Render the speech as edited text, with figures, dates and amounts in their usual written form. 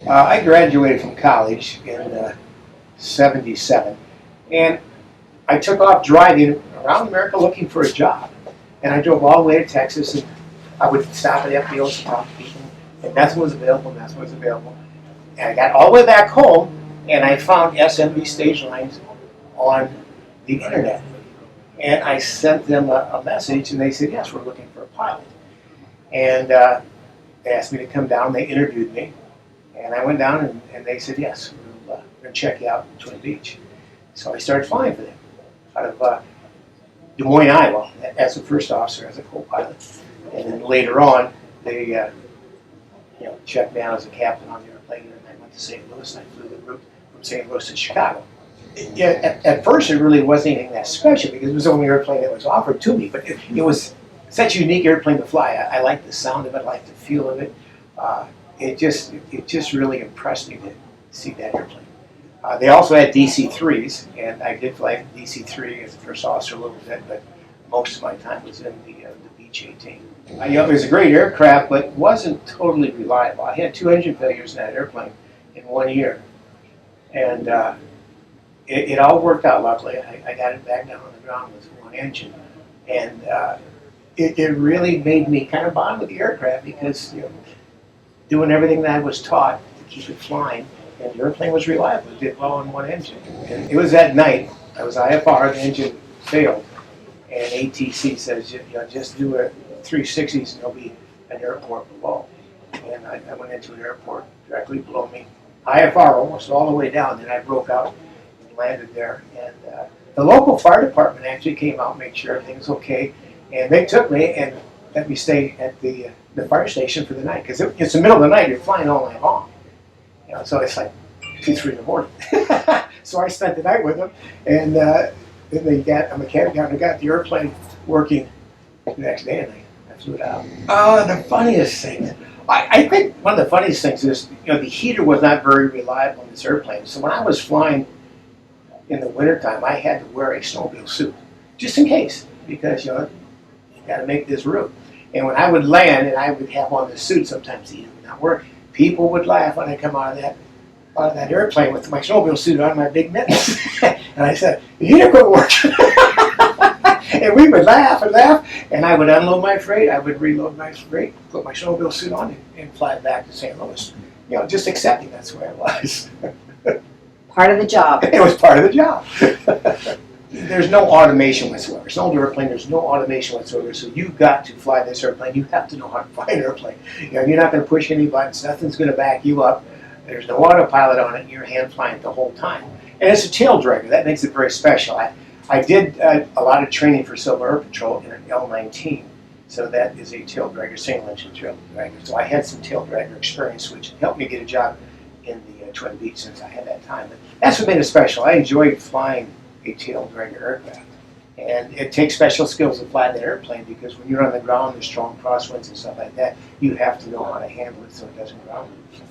I graduated from college in '77, and I took off driving around America looking for a job. And I drove all the way to Texas, and I would stop at FBOs and talk to people, and that's what was available, and that's what was available. And I got all the way back home, and I found SMB stage lines on the internet. And I sent them a message, and they said, yes, we're looking for a pilot. And they asked me to come down, they interviewed me, and I went down, and they said, yes, we're going to check you out in Twin Beech. So I started flying for them out of Des Moines, Iowa, as a first officer, as a co-pilot. And then later on, they checked me out as a captain on the airplane, and I went to St. Louis, and I flew the route from St. Louis to Chicago. At first, it really wasn't anything that special because it was the only airplane that was offered to me, but it was such a unique airplane to fly. I liked the sound of it, I liked the feel of it. It just really impressed me to see that airplane. They also had DC-3s, and I did fly DC-3 as a first officer a little bit, but most of my time was in the Beech 18. It was a great aircraft, but wasn't totally reliable. I had 2 engine failures in that airplane in 1 year, and it all worked out luckily. I got it back down on the ground with 1 engine, and it really made me kind of bond with the aircraft because doing everything that I was taught to keep it flying, and the airplane was reliable. It did well on 1 engine. And it was that night, I was IFR, the engine failed, and ATC says, just do a 360s and there'll be an airport below. And I went into an airport directly below me, IFR almost all the way down, then I broke out and landed there. And the local fire department actually came out and made sure everything was okay, and they took me and let me stay at the fire station for the night, because it's the middle of the night, you're flying all night long. So it's like 2, 3 in the morning. So I spent the night with them, and then they got a mechanic down and got the airplane working the next day, and I flew it out. The funniest thing, I think one of the funniest things is, the heater was not very reliable in this airplane. So when I was flying in the wintertime, I had to wear a snowmobile suit, just in case, because you got to make this route. And when I would land and I would have on the suit, sometimes the heater would not work. People would laugh when I come out of that airplane with my snowmobile suit on, my big mittens. And I said, the heater couldn't work. And we would laugh and laugh, and I would unload my freight, I would reload my freight, put my snowmobile suit on, and fly back to St. Louis. Just accepting that's where I was. Part of the job. It was part of the job. There's no automation whatsoever. It's an older airplane, there's no automation whatsoever, so you've got to fly this airplane. You have to know how to fly an airplane. You're not going to push any buttons, nothing's going to back you up. There's no autopilot on it, you're hand flying the whole time. And it's a tail dragger, that makes it very special. I did a lot of training for Civil Air Patrol in an L-19, so that is a tail dragger, single engine tail dragger. So I had some tail dragger experience, which helped me get a job in the Twin Beech since I had that time. But that's what made it special. I enjoyed flying a tail dragger aircraft. And it takes special skills to fly that airplane, because when you're on the ground, there's strong crosswinds and stuff like that, you have to know how to handle it so it doesn't ground you.